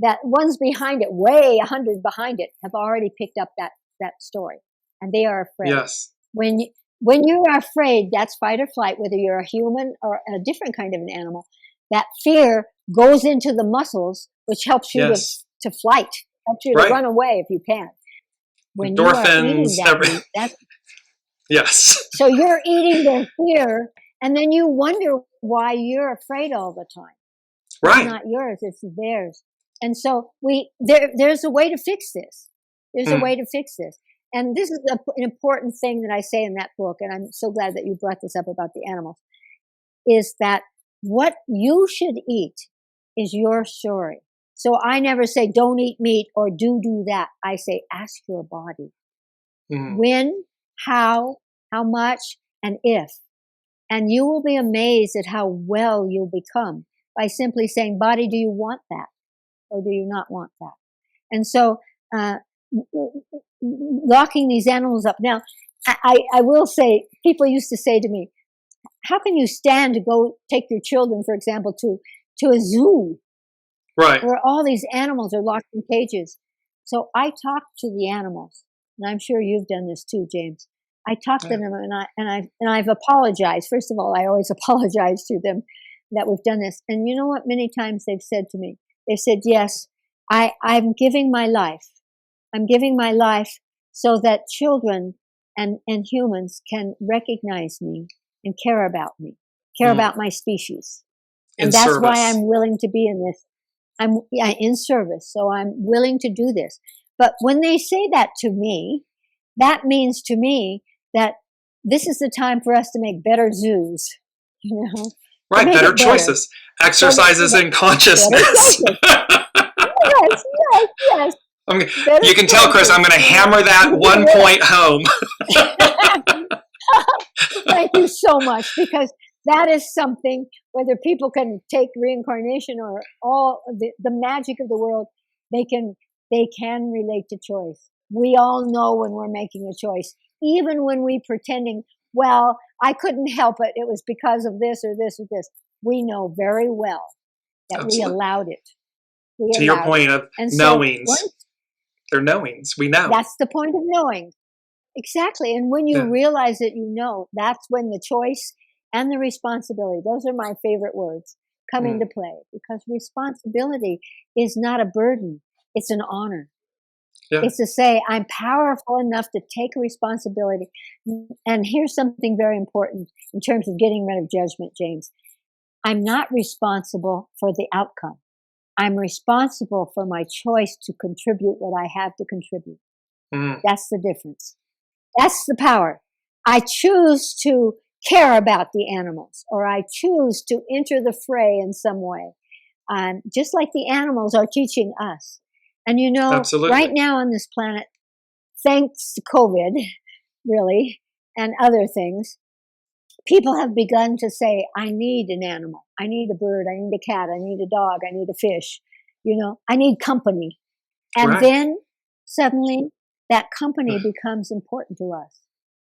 that ones behind it, way 100 behind it, have already picked up that story, and they are afraid. Yes. When you are afraid, that's fight or flight, whether you're a human or a different kind of an animal. That fear goes into the muscles, which helps you to flight, helps you to run away if you can. When endorphins, you are eating that, yes. So you're eating their fear, and then you wonder why you're afraid all the time. Right. It's not yours, it's theirs. And so there's a way to fix this. There's a way to fix this. And this is an important thing that I say in that book, and I'm so glad that you brought this up about the animals, is that what you should eat is your story. So I never say don't eat meat or do that. I say ask your body. When, how much, and if. And you will be amazed at how well you'll become by simply saying, body, do you want that? Or do you not want that? And so locking these animals up. Now, I will say, people used to say to me, how can you stand to go take your children, for example, to a zoo? Right. Where all these animals are locked in cages. So I talk to the animals. and I'm sure you've done this too, James. I talk to them and I've apologized. First of all, I always apologize to them that we've done this. And you know what? Many times they've said to me, they said, yes, I'm giving my life. I'm giving my life so that children and humans can recognize me and care about me, care about my species. And that's service. why I'm willing to be in this. I'm in service, so I'm willing to do this. But when they say that to me, that means to me that this is the time for us to make better zoos, you know? Right, better choices, exercises in consciousness. Yes. You can tell, Chris, I'm going to hammer that 1 point home. Thank you so much, because that is something, whether people can take reincarnation or all the magic of the world, they can relate to choice. We all know when we're making a choice, even when we're pretending, well, I couldn't help it. It was because of this or this or this. We know very well that Absolutely. We allowed it. To your point of knowings. They're knowings. We know. That's the point of knowing. Exactly. And when you realize that you know, that's when the choice and the responsibility, those are my favorite words, come into play. Because responsibility is not a burden. It's an honor. Yeah. It's to say, I'm powerful enough to take responsibility. And here's something very important in terms of getting rid of judgment, James. I'm not responsible for the outcome. I'm responsible for my choice to contribute what I have to contribute. That's the difference. That's the power. I choose to care about the animals, or I choose to enter the fray in some way. Just like the animals are teaching us. And you know, right now on this planet, thanks to COVID, really, and other things, people have begun to say, I need an animal. I need a bird. I need a cat. I need a dog. I need a fish. You know, I need company. And then suddenly that company becomes important to us.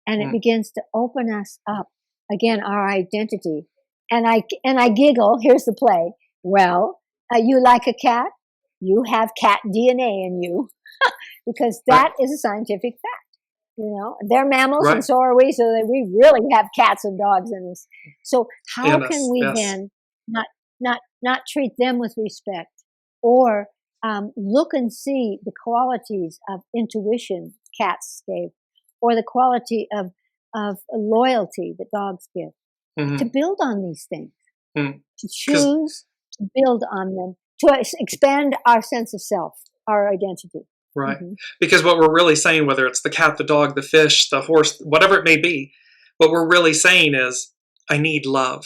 And it begins to open us up, again, our identity. And I giggle. Here's the play. Well, you like a cat? You have cat DNA in you. Because that is a scientific fact. You know, they're mammals and so are we, so that we really have cats and dogs in us. So how can we then not treat them with respect, or look and see the qualities of intuition cats gave, or the quality of loyalty that dogs give, to build on these things, to choose to build on them, to expand our sense of self, our identity. Right. Because what we're really saying, whether it's the cat, the dog, the fish, the horse, whatever it may be, what we're really saying is, I need love.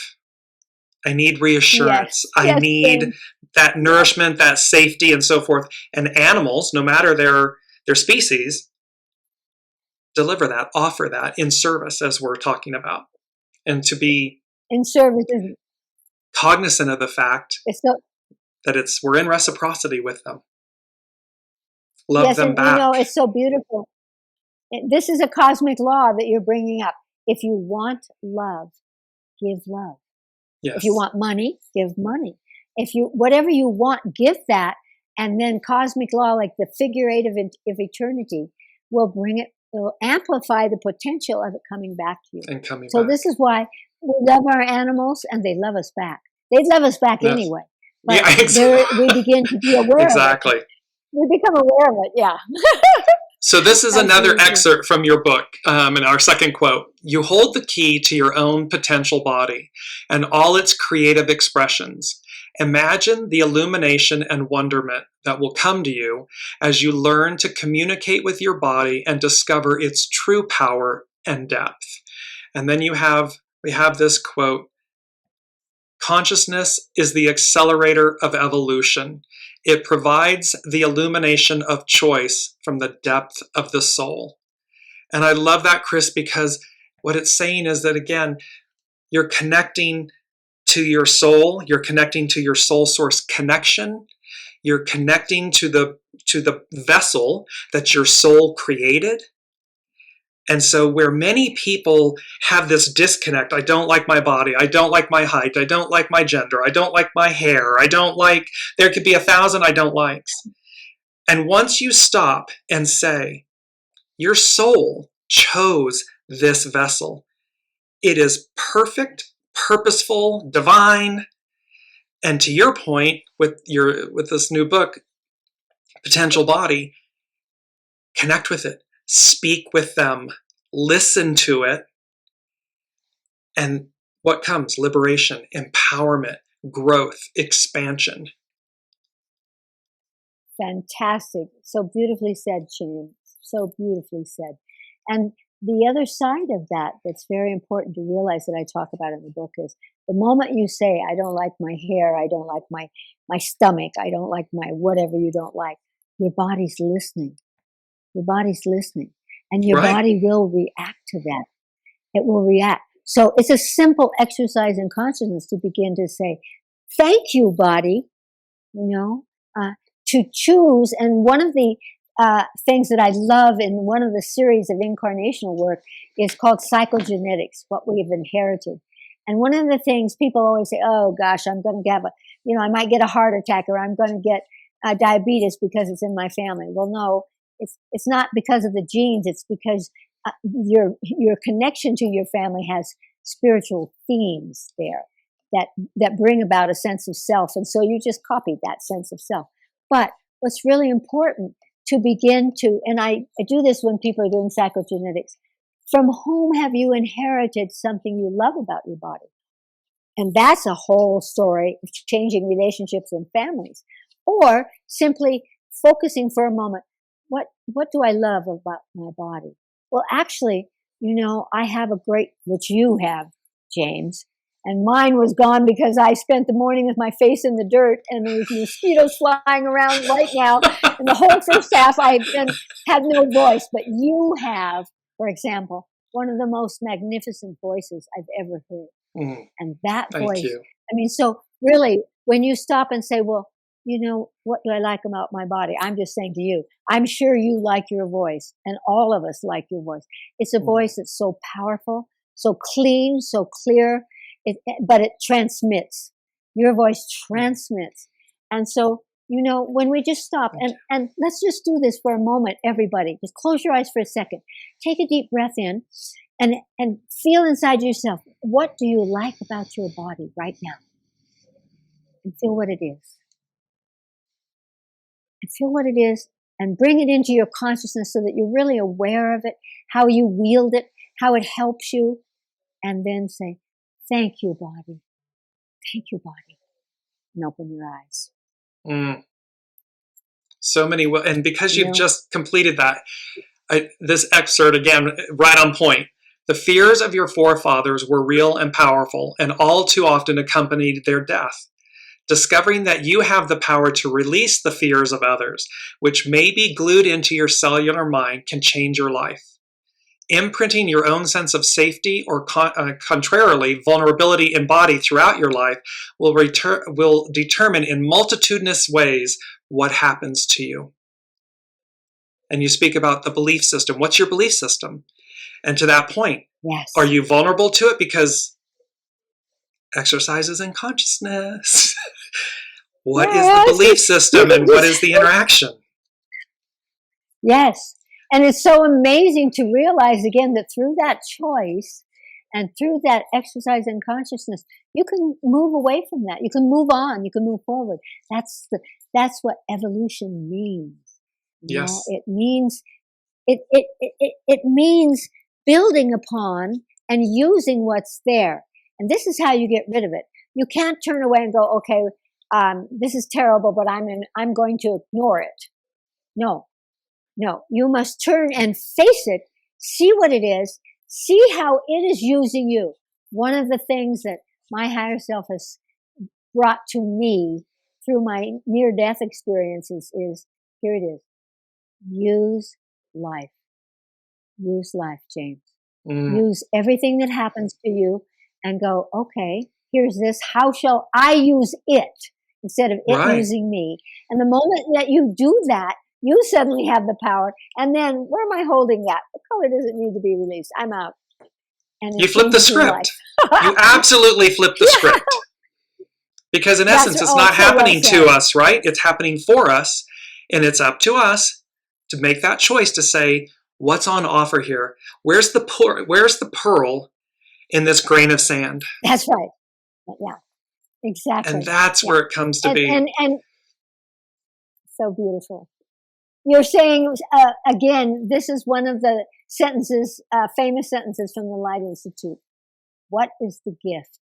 I need reassurance. I need that nourishment, that safety, and so forth. And animals, no matter their species, deliver that, offer that in service, as we're talking about. And to be in service, cognizant of the fact that we're in reciprocity with them. Love them back. You know, it's so beautiful. This is a cosmic law that you're bringing up. If you want love, give love. Yes. If you want money, give money. If you whatever you want, give that. And then cosmic law, like the figure eight of eternity, will amplify the potential of it coming back to you. And coming back. This is why we love our animals, and they love us back. They love us back anyway. But we begin to be aware of it. We become aware of it, yeah. So this is another excerpt from your book, in our second quote. You hold the key to your own potential body and all its creative expressions. Imagine the illumination and wonderment that will come to you as you learn to communicate with your body and discover its true power and depth. And then we have this quote, consciousness is the accelerator of evolution. It provides the illumination of choice from the depth of the soul. And I love that, Chris, because what it's saying is that, again, you're connecting to your soul. You're connecting to your soul source connection. You're connecting to the vessel that your soul created. And so where many people have this disconnect, I don't like my body, I don't like my height, I don't like my gender, I don't like my hair, there could be 1,000 I don't likes. And once you stop and say, Your soul chose this vessel. It is perfect, purposeful, divine. And to your point with this new book, Potential Body, connect with it, speak with them, listen to it. And what comes? Liberation, empowerment, growth, expansion. Fantastic. So beautifully said, James. So beautifully said. And the other side of that that's very important to realize that I talk about in the book is the moment you say, I don't like my hair, I don't like my stomach, I don't like my whatever you don't like, your body's listening. Your body's listening. And your Right. body will react to that. It will react. So it's a simple exercise in consciousness to begin to say, thank you, body, to choose. And one of the things that I love in one of the series of incarnational work is called psychogenetics, what we have inherited. And one of the things people always say, oh gosh, I'm going to have I might get a heart attack, or I'm going to get diabetes because it's in my family. Well, no, it's not because of the genes. It's because your connection to your family has spiritual themes there that bring about a sense of self. And so you just copied that sense of self. But what's really important to begin to, and I do this when people are doing psychogenetics, from whom have you inherited something you love about your body? And that's a whole story of changing relationships and families. Or simply focusing for a moment, what do I love about my body? Well, actually, I have a great, which you have, James, and mine was gone because I spent the morning with my face in the dirt, and there was mosquitoes flying around right now. And the whole first half I had no voice. But you have, for example, one of the most magnificent voices I've ever heard. And that Thank voice, you. so really, when you stop and say, well, what do I like about my body? I'm just saying to you, I'm sure you like your voice, and all of us like your voice. It's a voice that's so powerful, so clean, so clear, but it transmits. Your voice transmits. And so, when we just stop, and let's just do this for a moment, everybody. Just close your eyes for a second. Take a deep breath in and feel inside yourself, what do you like about your body right now? And feel what it is. And feel what it is, and bring it into your consciousness so that you're really aware of it, how you wield it, how it helps you, and then say, thank you, body. Thank you, body. And open your eyes. So many, and because you've just completed that, this excerpt, again, right on point. The fears of your forefathers were real and powerful, and all too often accompanied their death. Discovering that you have the power to release the fears of others, which may be glued into your cellular mind, can change your life. Imprinting your own sense of safety, or contrarily, vulnerability embodied throughout your life will determine in multitudinous ways what happens to you. And you speak about the belief system. What's your belief system? And to that point, yes. Are you vulnerable to it because exercises in consciousness? What is the belief system, and what is the interaction? Yes. And it's so amazing to realize again that through that choice and through that exercise in consciousness, you can move away from that. You can move on. You can move forward. That's what evolution means. Yes. It means it means building upon and using what's there. And this is how you get rid of it. You can't turn away and go, okay, this is terrible, but I'm going to ignore it. No, you must turn and face it, see what it is, see how it is using you. One of the things that my higher self has brought to me through my near-death experiences is, here it is, use life. Use life, James. Use everything that happens to you and go, okay, here's this. How shall I use it instead of it using me? And the moment that you do that, you suddenly have the power. And then, where am I holding that? The color doesn't need to be released. I'm out. And you flip the script. You absolutely flip the script. Because in essence, it's not happening to us, right? It's happening for us. And it's up to us to make that choice to say, What's on offer here? Where's the pearl in this grain of sand? That's right. Yeah, exactly. And that's where it comes to be. And so beautiful. You're saying, again, this is one of the sentences, famous sentences from the Light Institute. What is the gift?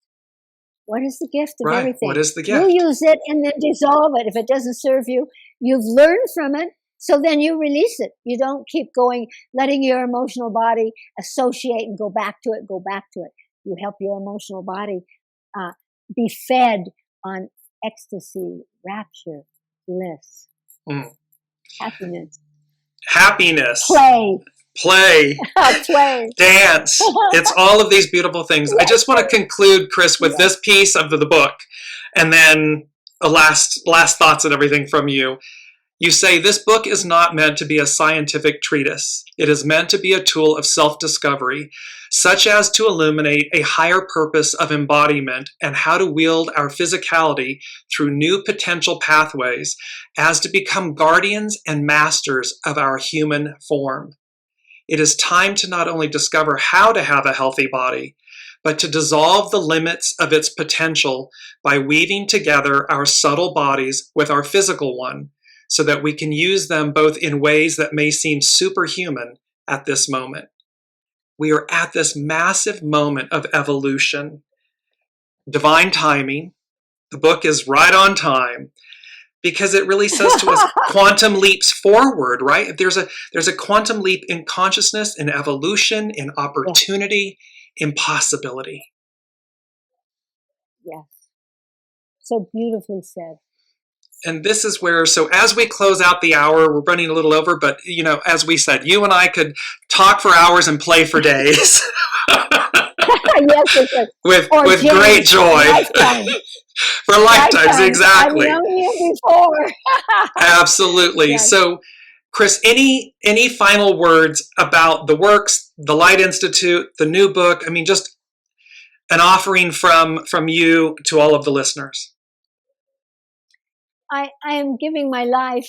What is the gift of everything? What is the gift? You use it and then dissolve it. If it doesn't serve you, you've learned from it. So then you release it. You don't keep going, letting your emotional body associate and go back to it, go back to it. You help your emotional body be fed on ecstasy, rapture, bliss, happiness, play, play, dance. It's all of these beautiful things. I just want to conclude, Chris, with this piece of the book, and then a last thoughts and everything from you. You say this book is not meant to be a scientific treatise. It is meant to be a tool of self-discovery, such as to illuminate a higher purpose of embodiment and how to wield our physicality through new potential pathways as to become guardians and masters of our human form. It is time to not only discover how to have a healthy body, but to dissolve the limits of its potential by weaving together our subtle bodies with our physical one, so that we can use them both in ways that may seem superhuman at this moment. We are at this massive moment of evolution. Divine timing. The book is right on time because it really says to us quantum leaps forward, right? There's a quantum leap in consciousness, in evolution, in opportunity, in possibility. Yes. So beautifully said. And this is where, so as we close out the hour, we're running a little over, but as we said, you and I could talk for hours and play for days. Yes, with great joy. For lifetimes, exactly. I've known you before. Absolutely. Yes. So, Chris, any final words about the works, the Light Institute, the new book? I mean, just an offering from you to all of the listeners. I am giving my life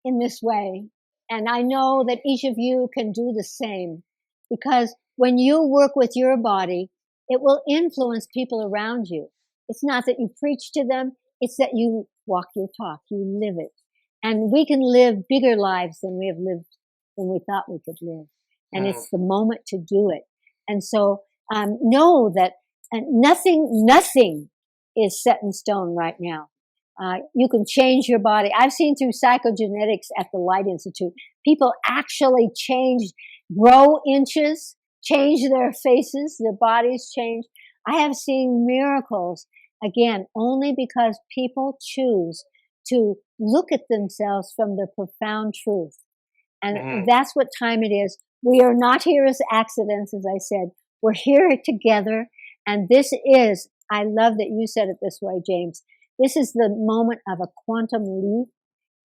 in this way. And I know that each of you can do the same, because when you work with your body, it will influence people around you. It's not that you preach to them. It's that you walk your talk. You live it. And we can live bigger lives than we thought we could live. And it's the moment to do it. And so know that nothing is set in stone right now. You can change your body. I've seen through psychogenetics at the Light Institute, people actually grow inches, change their faces, their bodies change. I have seen miracles, again, only because people choose to look at themselves from the profound truth. And that's what time it is. We are not here as accidents, as I said. We're here together. And this is, I love that you said it this way, James. This is the moment of a quantum leap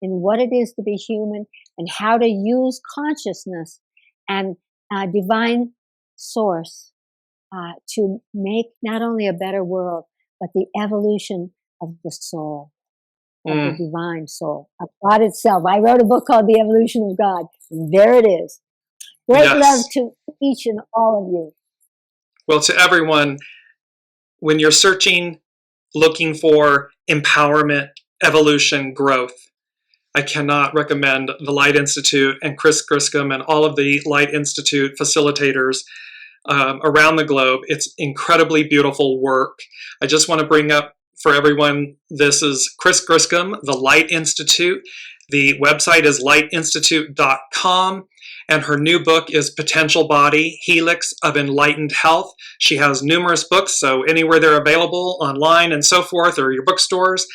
in what it is to be human and how to use consciousness and divine source to make not only a better world, but the evolution of the soul, of the divine soul, of God itself. I wrote a book called The Evolution of God. And there it is. Great love to each and all of you. Well, to everyone, when you're searching, looking for empowerment, evolution, growth, I cannot recommend the Light Institute and Chris Griscom and all of the Light Institute facilitators around the globe. It's incredibly beautiful work. I just want to bring up for everyone, this is Chris Griscom, the Light Institute. The website is lightinstitute.com. And her new book is Potential Body, Helix of Enlightened Health. She has numerous books, so anywhere they're available online and so forth, or your bookstores,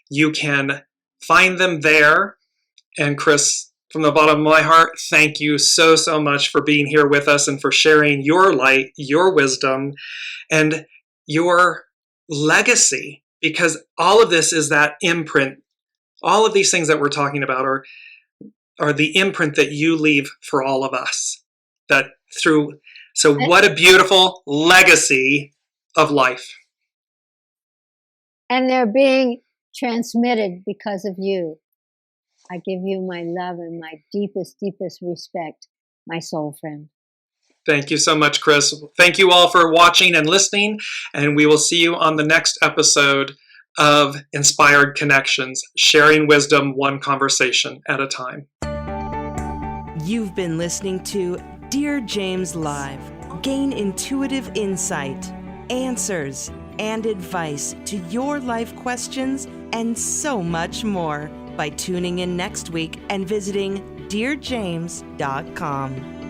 you can find them there. And Chris, from the bottom of my heart, thank you so much for being here with us and for sharing your light, your wisdom, and your legacy, because all of this is that imprint. All of these things that we're talking about are the imprint that you leave for all of us. So what a beautiful legacy of life. And they're being transmitted because of you. I give you my love and my deepest, deepest respect, my soul friend. Thank you so much, Chris. Thank you all for watching and listening, and we will see you on the next episode of Inspired Connections, sharing wisdom one conversation at a time. You've been listening to Dearjames Live. Gain intuitive insight, answers, and advice to your life questions, and so much more by tuning in next week and visiting dearjames.com.